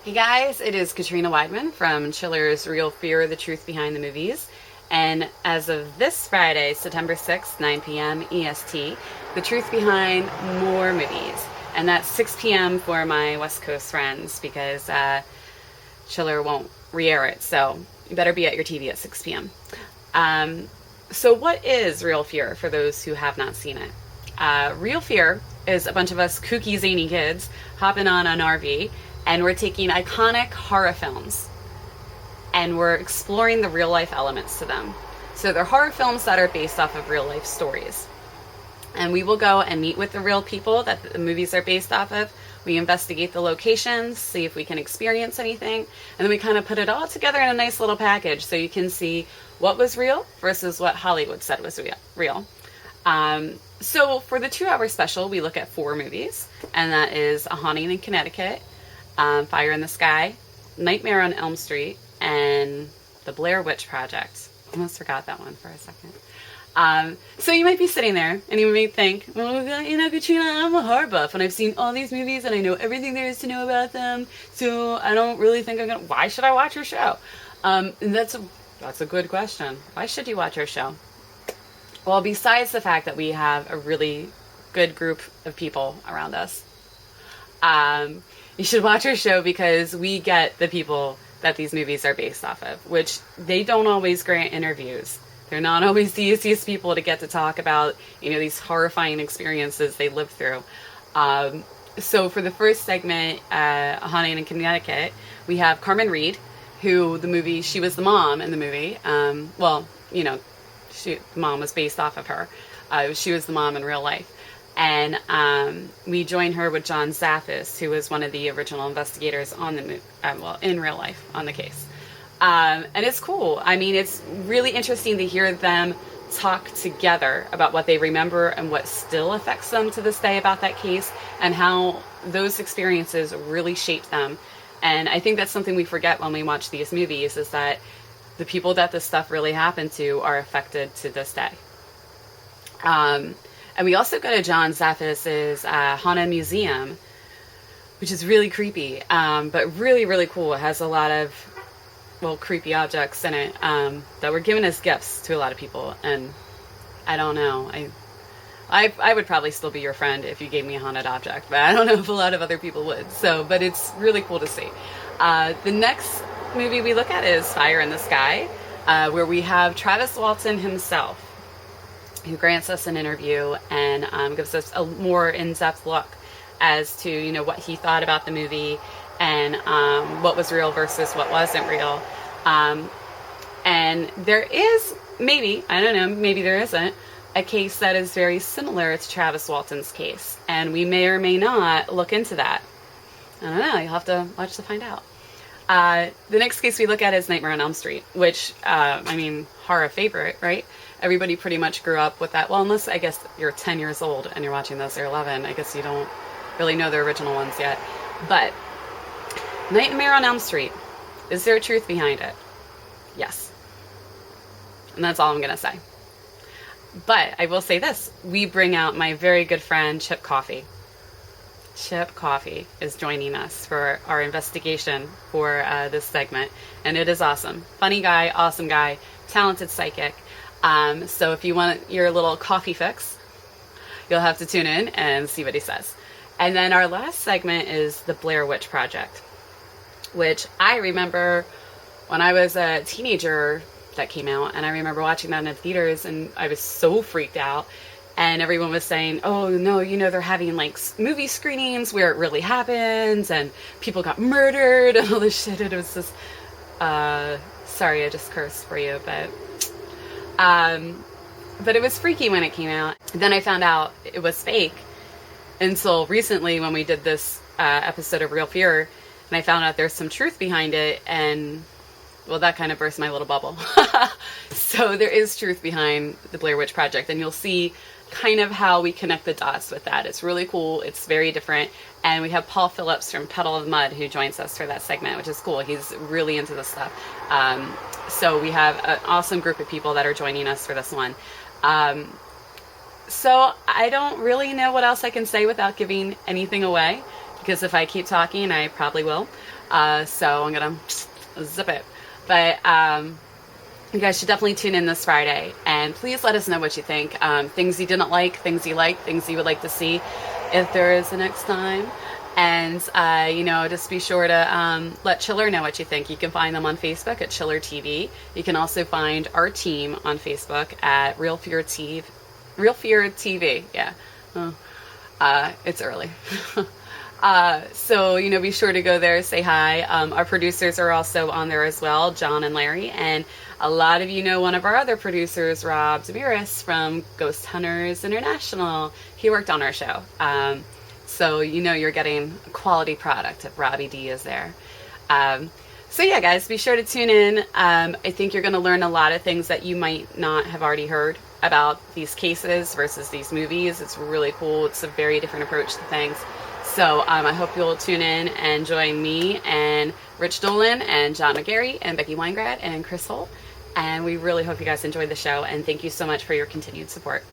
Hey guys, it is Katrina Weidman from Chiller's Real Fear, The Truth Behind the Movies. And as of this Friday, September 6th, 9 p.m. EST, The Truth Behind More Movies. And that's 6 p.m. for my West Coast friends because Chiller won't re-air it. So you better be at your TV at 6 p.m. So what is Real Fear for those who have not seen it? Real Fear is a bunch of us kooky, zany kids hopping on an RV, and we're taking iconic horror films and we're exploring the real life elements to them. So they're horror films that are based off of real life stories. And we will go and meet with the real people that the movies are based off of. We investigate the locations, see if we can experience anything, and then we kind of put it all together in a nice little package so you can see what was real versus what Hollywood said was real. So for the 2-hour special, we look at 4 movies, and that is A Haunting in Connecticut, Fire in the Sky, Nightmare on Elm Street, and The Blair Witch Project. Almost forgot that one for a second. So you might be sitting there and you might think, well, Katrina, I'm a horror buff and I've seen all these movies and I know everything there is to know about them, so I don't really think I'm gonna, why should I watch your show? And that's a good question. Why should you watch our show? Well, besides the fact that we have a really good group of people around us, you should watch our show because we get the people that these movies are based off of, which they don't always grant interviews. They're not always the easiest people to get to talk about, these horrifying experiences they live through. So for the first segment, A Haunting in Connecticut, we have Carmen Reed, who she was the mom in the movie. The mom was based off of her. She was the mom in real life. And we join her with John Zaffis, who was one of the original investigators on the in real life on the case. And it's cool. I mean, it's really interesting to hear them talk together about what they remember and what still affects them to this day about that case and how those experiences really shaped them. And I think that's something we forget when we watch these movies, is that the people that this stuff really happened to are affected to this day. And we also go to John Zaffis' Haunted Museum, which is really creepy, but really, really cool. It has a lot of, creepy objects in it that were given as gifts to a lot of people. And I don't know. I would probably still be your friend if you gave me a haunted object, but I don't know if a lot of other people would. But it's really cool to see. The next movie we look at is Fire in the Sky, where we have Travis Walton himself, who grants us an interview and gives us a more in-depth look as to, what he thought about the movie and what was real versus what wasn't real. And there is maybe there isn't, a case that is very similar to Travis Walton's case. And we may or may not look into that. I don't know. You'll have to watch to find out. The next case we look at is Nightmare on Elm Street, which, horror favorite, right? Everybody pretty much grew up with that. Well, unless I guess you're 10 years old and you're watching this, or 11. I guess you don't really know the original ones yet. But Nightmare on Elm Street, is there a truth behind it? Yes. And that's all I'm going to say. But I will say this. We bring out my very good friend, Chip Coffey. Chip Coffey is joining us for our investigation for this segment. And it is awesome. Funny guy, awesome guy, talented psychic. So if you want your little coffee fix, you'll have to tune in and see what he says. And then our last segment is the Blair Witch Project, which I remember when I was a teenager that came out, and I remember watching that in the theaters, and I was so freaked out. And everyone was saying, oh, no, they're having movie screenings where it really happens, and people got murdered and all this shit. And it was just, sorry, I just cursed for you, but it was freaky when it came out. Then I found out it was fake until recently when we did this episode of Real Fear, and I found out there's some truth behind it, and that kind of burst my little bubble. So there is truth behind the Blair Witch Project, and you'll see kind of how we connect the dots with that. It's really cool. It's very different. And we have Paul Phillips from Pedal of Mud who joins us for that segment, which is cool. He's really into this stuff. So we have an awesome group of people that are joining us for this one. So I don't really know what else I can say without giving anything away, because if I keep talking, I probably will. So I'm gonna zip it. But you guys should definitely tune in this Friday, and please let us know what you think. Things you didn't like, things you liked, things you would like to see if there is a next time. And, just be sure to let Chiller know what you think. You can find them on Facebook at Chiller TV. You can also find our team on Facebook at Real Fear TV. Yeah. It's early. So, be sure to go there, say hi. Our producers are also on there as well, John and Larry. And a lot of you know one of our other producers, Rob Demiris from Ghost Hunters International. He worked on our show. So you're getting a quality product if Robbie D is there. So yeah, guys, be sure to tune in. I think you're going to learn a lot of things that you might not have already heard about these cases versus these movies. It's really cool. It's a very different approach to things. So I hope you'll tune in and join me and Rich Dolan and John McGarry and Becky Weingrad and Chris Holt. And we really hope you guys enjoyed the show. And thank you so much for your continued support.